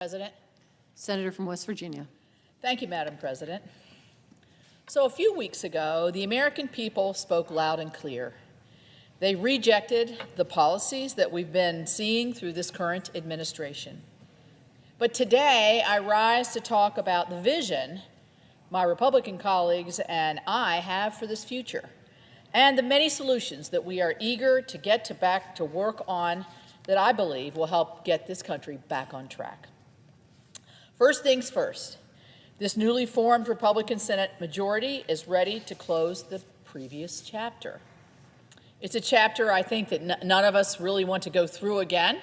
President. Senator from West Virginia. Thank you, Madam President. So a few weeks ago, the American people spoke loud and clear. They rejected the policies that we've been seeing through this current administration. But today, I rise to talk about the vision my Republican colleagues and I have for this future, and the many solutions that we are eager to get back to work on that I believe will help get this country back on track. First things first, this newly formed Republican Senate majority is ready to close the previous chapter. It's a chapter I think that none of us really want to go through again,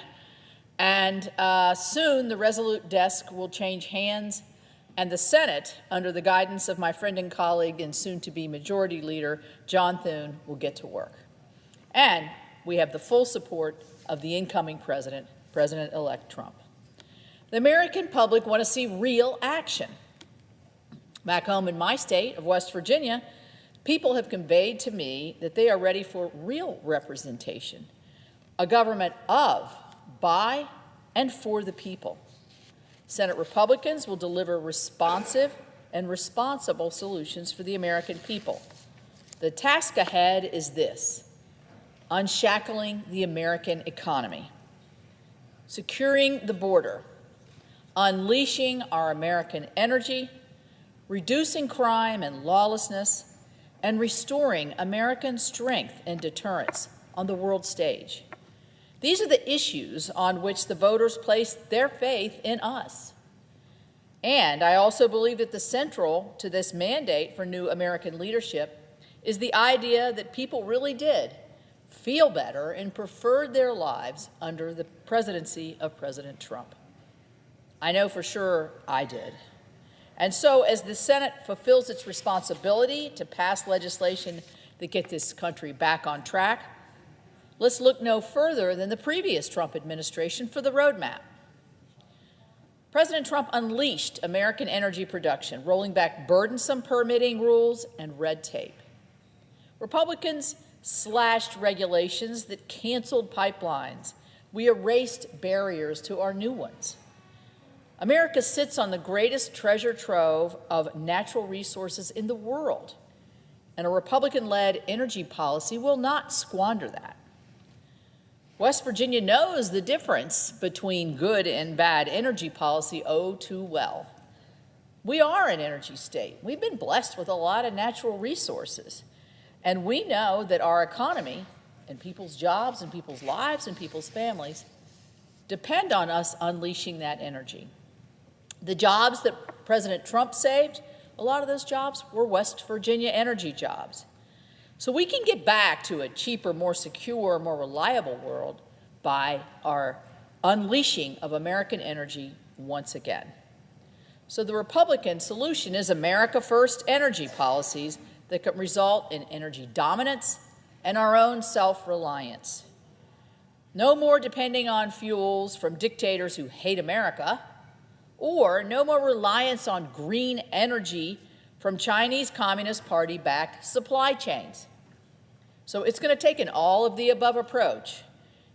and soon the Resolute desk will change hands, and the Senate, under the guidance of my friend and colleague and soon-to-be Majority Leader John Thune, will get to work. And we have the full support of the incoming president, President-elect Trump. The American public want to see real action. Back home in my state of West Virginia, people have conveyed to me that they are ready for real representation, a government of, by, and for the people. Senate Republicans will deliver responsive and responsible solutions for the American people. The task ahead is this: unshackling the American economy, securing the border, unleashing our American energy, reducing crime and lawlessness, and restoring American strength and deterrence on the world stage. These are the issues on which the voters placed their faith in us. And I also believe that the central to this mandate for new American leadership is the idea that people really did feel better and preferred their lives under the presidency of President Trump. I know for sure I did. And so as the Senate fulfills its responsibility to pass legislation that gets this country back on track, let's look no further than the previous Trump administration for the roadmap. President Trump unleashed American energy production, rolling back burdensome permitting rules and red tape. Republicans slashed regulations that canceled pipelines. We erased barriers to our new ones. America sits on the greatest treasure trove of natural resources in the world, and a Republican-led energy policy will not squander that. West Virginia knows the difference between good and bad energy policy oh too well. We are an energy state. We've been blessed with a lot of natural resources, and we know that our economy and people's jobs and people's lives and people's families depend on us unleashing that energy. The jobs that President Trump saved, a lot of those jobs were West Virginia energy jobs. So we can get back to a cheaper, more secure, more reliable world by our unleashing of American energy once again. So the Republican solution is America First energy policies that can result in energy dominance and our own self-reliance. No more depending on fuels from dictators who hate America, or no more reliance on green energy from Chinese Communist Party-backed supply chains. So it's going to take an all-of-the-above approach,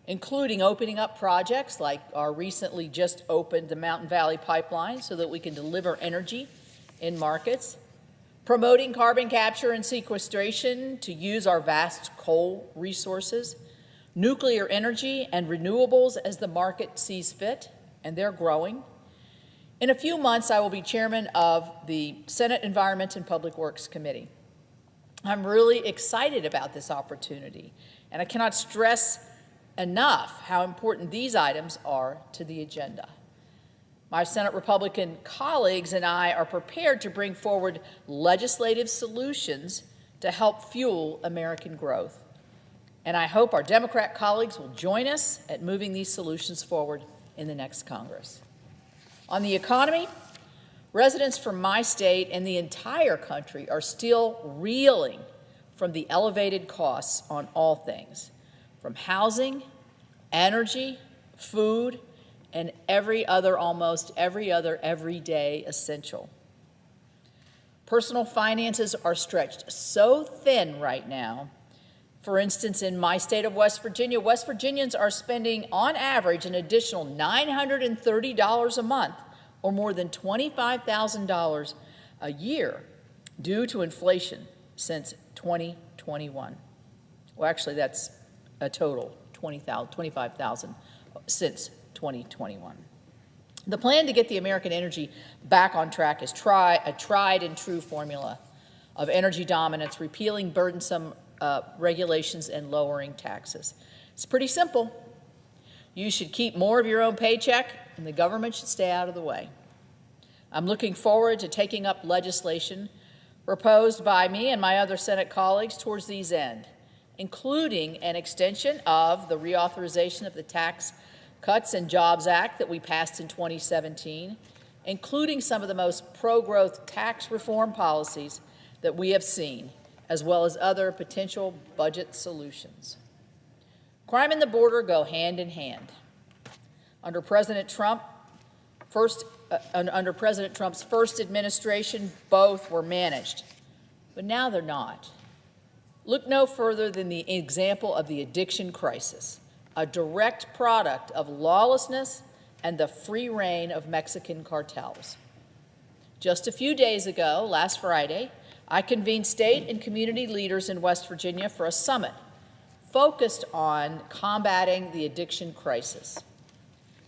including opening up projects like our recently just opened the Mountain Valley Pipeline so that we can deliver energy in markets, promoting carbon capture and sequestration to use our vast coal resources, nuclear energy and renewables as the market sees fit, and they're growing. In a few months, I will be chairman of the Senate Environment and Public Works Committee. I'm really excited about this opportunity, and I cannot stress enough how important these items are to the agenda. My Senate Republican colleagues and I are prepared to bring forward legislative solutions to help fuel American growth. And I hope our Democrat colleagues will join us at moving these solutions forward in the next Congress. On the economy, residents from my state and the entire country are still reeling from the elevated costs on all things, from housing, energy, food, and almost every other everyday essential. Personal finances are stretched so thin right now For instance, in my state of West Virginians are spending, on average, an additional $930 a month, or more than $25,000 a year, due to inflation since 2021. Well, actually, that's a total, $25,000 since 2021. The plan to get the American energy back on track is a tried and true formula of energy dominance, repealing burdensome regulations and lowering taxes. It's pretty simple. You should keep more of your own paycheck, and the government should stay out of the way. I'm looking forward to taking up legislation proposed by me and my other Senate colleagues towards these ends, including an extension of the reauthorization of the Tax Cuts and Jobs Act that we passed in 2017, including some of the most pro-growth tax reform policies that we have seen, as well as other potential budget solutions. Crime and the border go hand in hand. Under President Trump's first administration, both were managed, but now they're not. Look no further than the example of the addiction crisis, a direct product of lawlessness and the free reign of Mexican cartels. Just a few days ago, last Friday, I convened state and community leaders in West Virginia for a summit focused on combating the addiction crisis.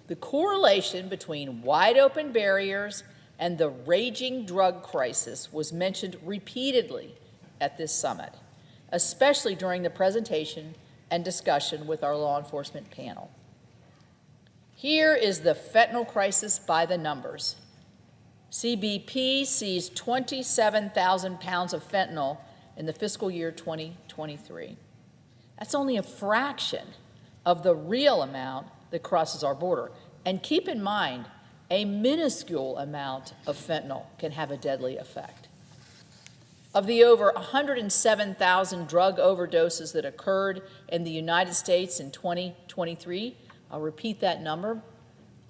The correlation between wide-open barriers and the raging drug crisis was mentioned repeatedly at this summit, especially during the presentation and discussion with our law enforcement panel. Here is the fentanyl crisis by the numbers. CBP seized 27,000 pounds of fentanyl in the fiscal year 2023. That's only a fraction of the real amount that crosses our border. And keep in mind, a minuscule amount of fentanyl can have a deadly effect. Of the over 107,000 drug overdoses that occurred in the United States in 2023, I'll repeat that number,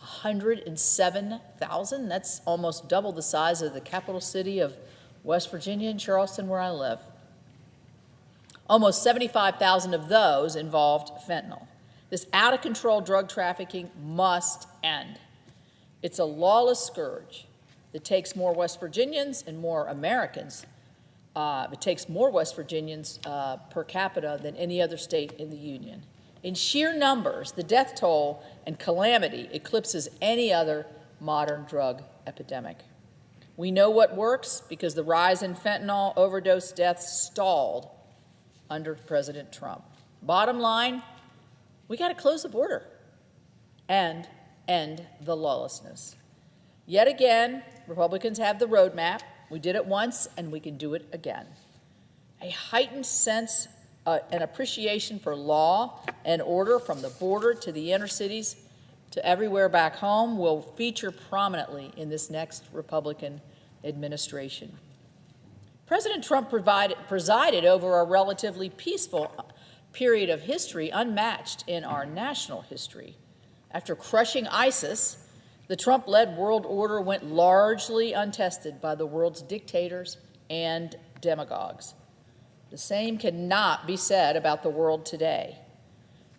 107,000. That's almost double the size of the capital city of West Virginia and Charleston, where I live. Almost 75,000 of those involved fentanyl. This out-of-control drug trafficking must end. It's a lawless scourge that takes more West Virginians and more Americans. It takes more West Virginians per capita than any other state in the Union. In sheer numbers, the death toll and calamity eclipses any other modern drug epidemic. We know what works because the rise in fentanyl overdose deaths stalled under President Trump. Bottom line, we got to close the border and end the lawlessness. Yet again, Republicans have the roadmap. We did it once, and we can do it again. A heightened sense and appreciation for law and order from the border to the inner cities to everywhere back home will feature prominently in this next Republican administration. President Trump presided over a relatively peaceful period of history unmatched in our national history. After crushing ISIS, the Trump-led world order went largely untested by the world's dictators and demagogues. The same cannot be said about the world today.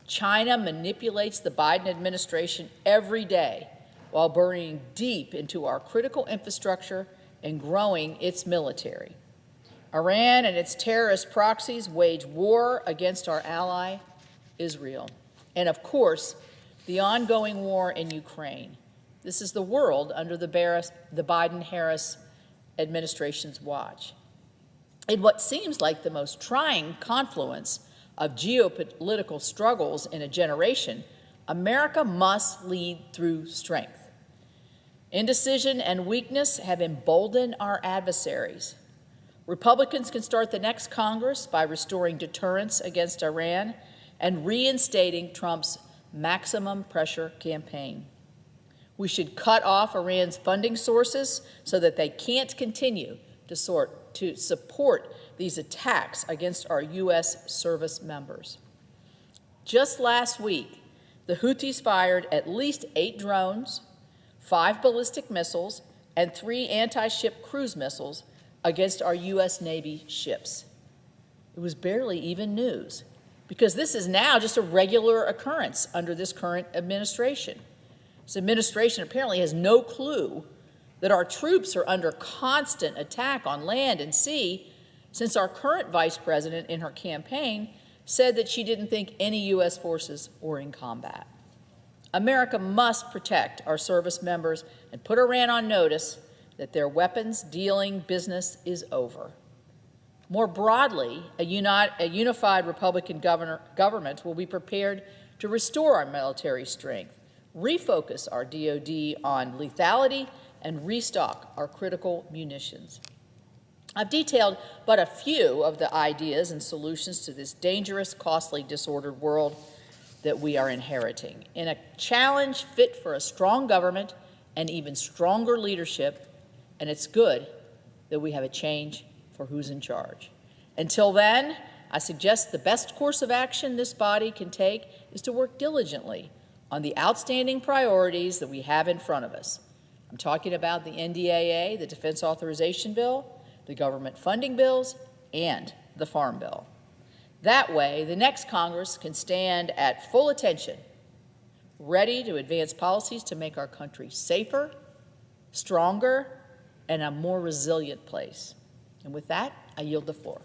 China manipulates the Biden administration every day while burrowing deep into our critical infrastructure and growing its military. Iran and its terrorist proxies wage war against our ally, Israel. And of course, the ongoing war in Ukraine. This is the world under the Biden-Harris administration's watch. In what seems like the most trying confluence of geopolitical struggles in a generation, America must lead through strength. Indecision and weakness have emboldened our adversaries. Republicans can start the next Congress by restoring deterrence against Iran and reinstating Trump's maximum pressure campaign. We should cut off Iran's funding sources so that they can't continue to support these attacks against our U.S. service members. Just last week, the Houthis fired at least 8 drones, 5 ballistic missiles, and 3 anti-ship cruise missiles against our U.S. Navy ships. It was barely even news. because this is now just a regular occurrence under this current administration. This administration apparently has no clue that our troops are under constant attack on land and sea, since our current vice president in her campaign said that she didn't think any U.S. forces were in combat. America must protect our service members and put Iran on notice that their weapons dealing business is over. More broadly, a unified Republican government will be prepared to restore our military strength, refocus our DoD on lethality, and restock our critical munitions. I've detailed but a few of the ideas and solutions to this dangerous, costly, disordered world that we are inheriting. In a challenge fit for a strong government and even stronger leadership, and it's good that we have a change for who's in charge. Until then, I suggest the best course of action this body can take is to work diligently on the outstanding priorities that we have in front of us. I'm talking about the NDAA, the Defense Authorization Bill, the government funding bills, and the Farm Bill. That way, the next Congress can stand at full attention, ready to advance policies to make our country safer, stronger, and a more resilient place. And with that, I yield the floor.